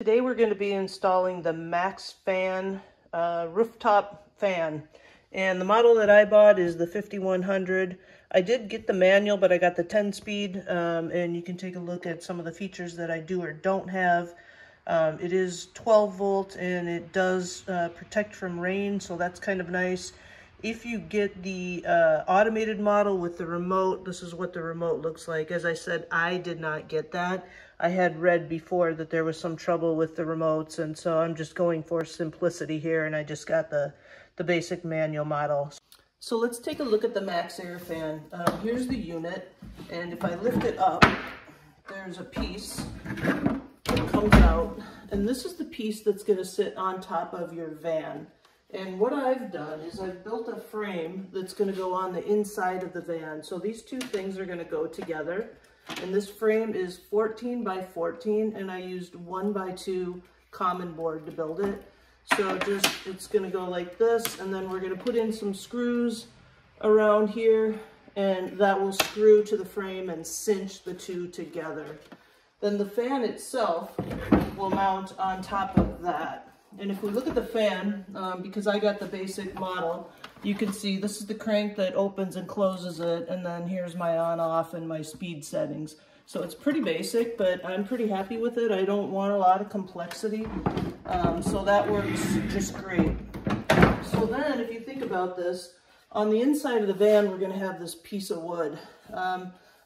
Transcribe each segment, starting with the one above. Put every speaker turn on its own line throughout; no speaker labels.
Today we're going to be installing the Maxx Fan rooftop fan, and the model that I bought is the 5100. I did get the manual, but I got the 10-speed, and you can take a look at some of the features that I do or don't have. It is 12 volt and it does protect from rain, so that's kind of nice. If you get the automated model with the remote, this is what the remote looks like. As I said, I did not get that. I had read before that there was some trouble with the remotes, and so I'm just going for simplicity here, and I just got the basic manual model. So let's take a look at the Maxx Air Fan. Here's the unit, and if I lift it up, there's a piece that comes out, and this is the piece that's going to sit on top of your van. And what I've done is I've built a frame that's going to go on the inside of the van. So these two things are going to go together. And this frame is 14 by 14, and I used 1 by 2 common board to build it. So it's going to go like this, and then we're going to put in some screws around here, and that will screw to the frame and cinch the two together. Then the fan itself will mount on top of that. And if we look at the fan, because I got the basic model, you can see this is the crank that opens and closes it, and then here's my on-off and my speed settings. So it's pretty basic, but I'm pretty happy with it. I don't want a lot of complexity, so that works just great. So then, if you think about this, on the inside of the van, we're going to have this piece of wood.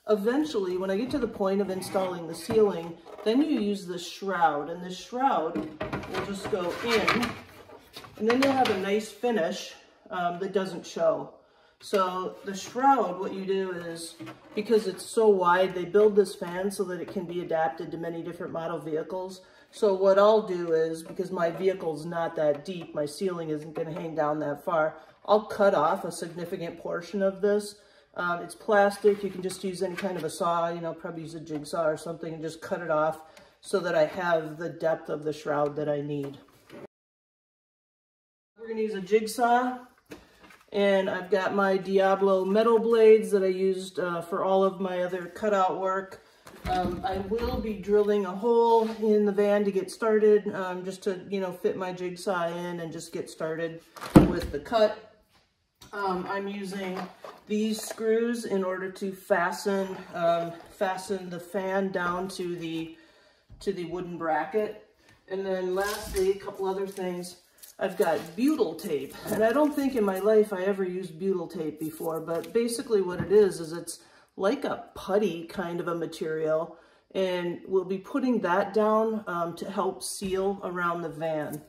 Eventually, when I get to the point of installing the ceiling, then you use this shroud, and this shroud will just go in, and then you'll have a nice finish that doesn't show. So the shroud, what you do is, because it's so wide, they build this fan so that it can be adapted to many different model vehicles. So what I'll do is, because my vehicle's not that deep, my ceiling isn't going to hang down that far, I'll cut off a significant portion of this. It's plastic. You can just use any kind of a saw, probably use a jigsaw or something, and just cut it off so that I have the depth of the shroud that I need. We're going to use a jigsaw, and I've got my Diablo metal blades that I used for all of my other cutout work. I will be drilling a hole in the van to get started, just to, fit my jigsaw in and just get started with the cut. I'm using these screws in order to fasten the fan down to the wooden bracket. And then lastly, a couple other things. I've got butyl tape, and I don't think in my life I ever used butyl tape before, but basically what it is it's like a putty kind of a material, and we'll be putting that down to help seal around the van.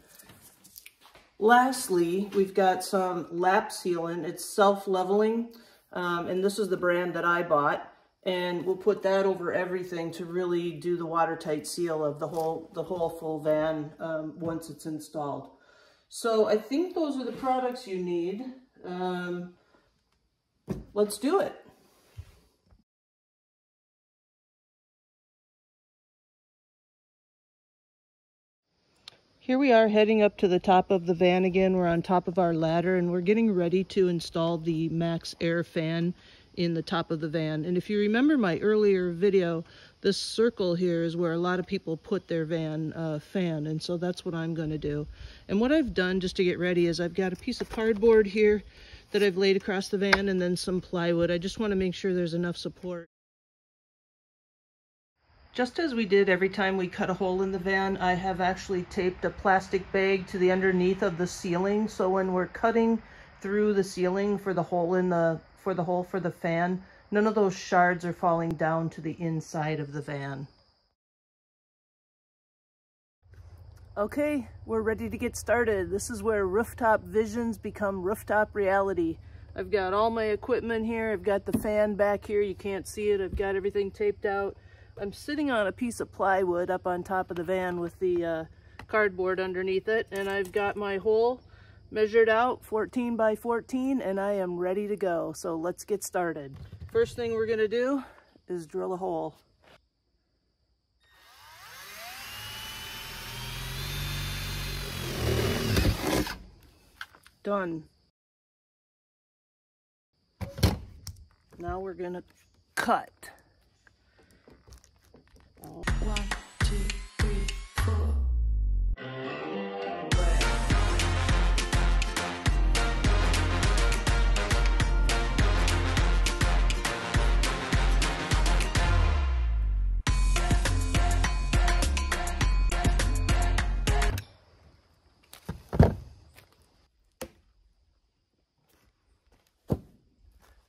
Lastly, we've got some lap sealant. It's self-leveling, and this is the brand that I bought, and we'll put that over everything to really do the watertight seal of the whole full van once it's installed. So I think those are the products you need. Let's do it. Here we are heading up to the top of the van again. We're on top of our ladder, and we're getting ready to install the Maxx Air Fan in the top of the van. And if you remember my earlier video, this circle here is where a lot of people put their van fan, and so that's what I'm going to do. And what I've done just to get ready is I've got a piece of cardboard here that I've laid across the van, and then some plywood. I just want to make sure there's enough support. Just as we did every time we cut a hole in the van, I have actually taped a plastic bag to the underneath of the ceiling, so when we're cutting through the ceiling for the hole for the fan, none of those shards are falling down to the inside of the van. Okay, we're ready to get started. This is where rooftop visions become rooftop reality. I've got all my equipment here. I've got the fan back here. You can't see it. I've got everything taped out. I'm sitting on a piece of plywood up on top of the van with the cardboard underneath it, and I've got my hole measured out 14 by 14, and I am ready to go. So let's get started. First thing we're going to do is drill a hole. Done. Now we're going to cut. 1, 2, 3, 4.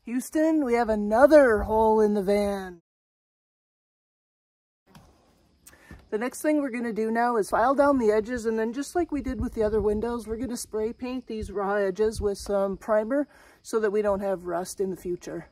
Houston, we have another hole in the van. The next thing we're going to do now is file down the edges, and then just like we did with the other windows, we're going to spray paint these raw edges with some primer so that we don't have rust in the future.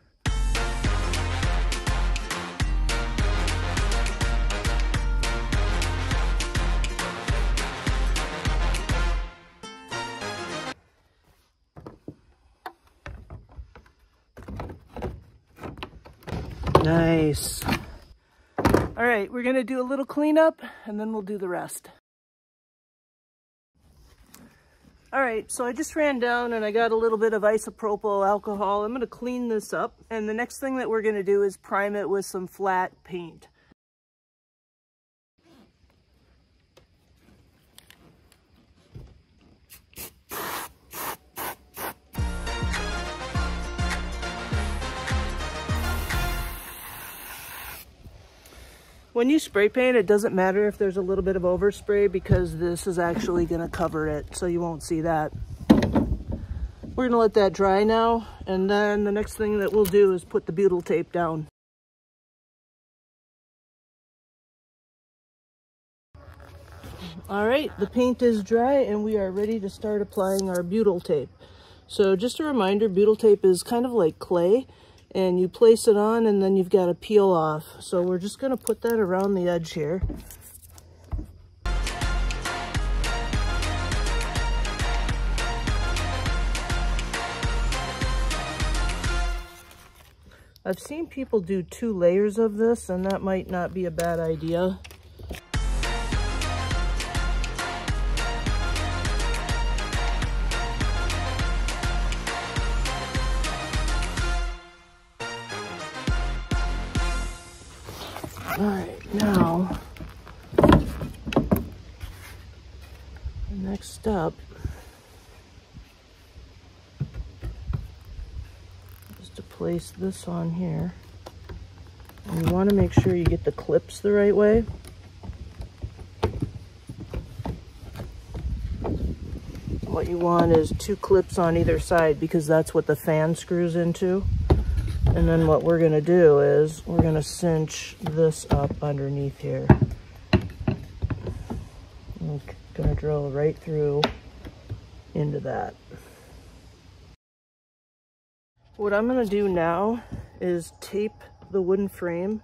Nice. All right, we're gonna do a little cleanup and then we'll do the rest. All right, so I just ran down and I got a little bit of isopropyl alcohol. I'm gonna clean this up, and the next thing that we're gonna do is prime it with some flat paint. When you spray paint, it doesn't matter if there's a little bit of overspray because this is actually going to cover it, so you won't see that. We're going to let that dry now, and then the next thing that we'll do is put the butyl tape down. All right, the paint is dry and we are ready to start applying our butyl tape. So just a reminder, butyl tape is kind of like clay, and you place it on and then you've got to peel off. So we're just going to put that around the edge here. I've seen people do 2 layers of this, and that might not be a bad idea. All right, now, next step is to place this on here. And you want to make sure you get the clips the right way. What you want is 2 clips on either side because that's what the fan screws into. And then what we're going to do is we're going to cinch this up underneath here. We're going to drill right through into that. What I'm going to do now is tape the wooden frame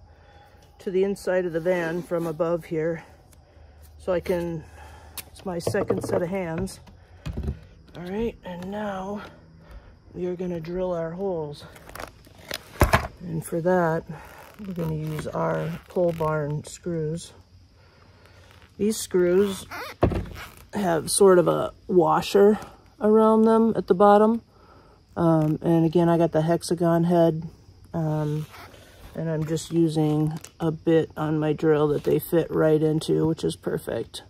to the inside of the van from above here, so I can, it's my second set of hands. All right, and now we are going to drill our holes. And for that, we're going to use our pole barn screws. These screws have sort of a washer around them at the bottom. And again, I got the hexagon head, and I'm just using a bit on my drill that they fit right into, which is perfect.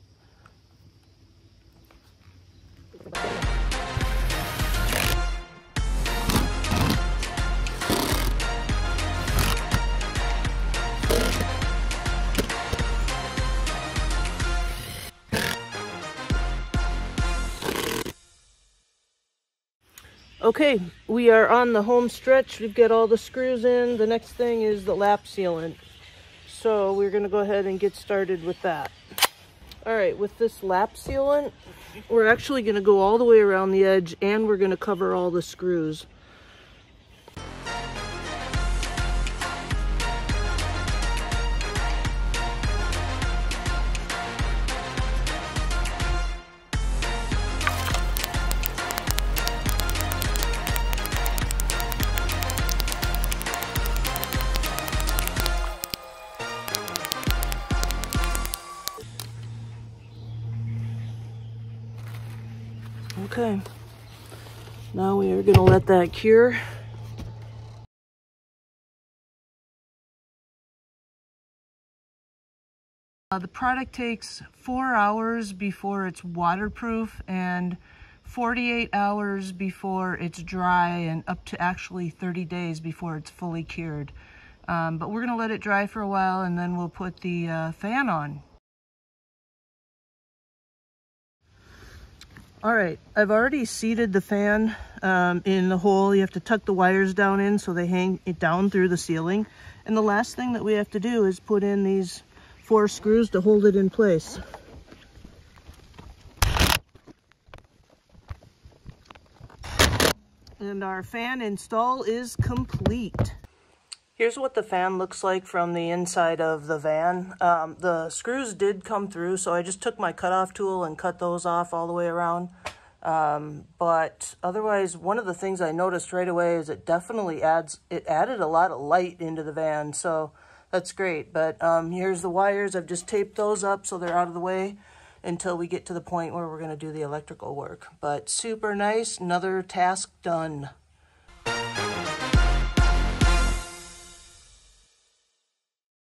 Okay, we are on the home stretch. We've got all the screws in. The next thing is the lap sealant. So we're going to go ahead and get started with that. All right, with this lap sealant, we're actually going to go all the way around the edge, and we're going to cover all the screws. Okay, now we are going to let that cure. The product takes 4 hours before it's waterproof and 48 hours before it's dry, and up to actually 30 days before it's fully cured. But we're going to let it dry for a while, and then we'll put the fan on. All right, I've already seated the fan in the hole. You have to tuck the wires down in so they hang it down through the ceiling. And the last thing that we have to do is put in these 4 screws to hold it in place. And our fan install is complete. Here's what the fan looks like from the inside of the van. The screws did come through, so I just took my cutoff tool and cut those off all the way around. But otherwise, one of the things I noticed right away is it definitely added a lot of light into the van, so that's great. But here's the wires. I've just taped those up so they're out of the way until we get to the point where we're going to do the electrical work. But super nice, another task done.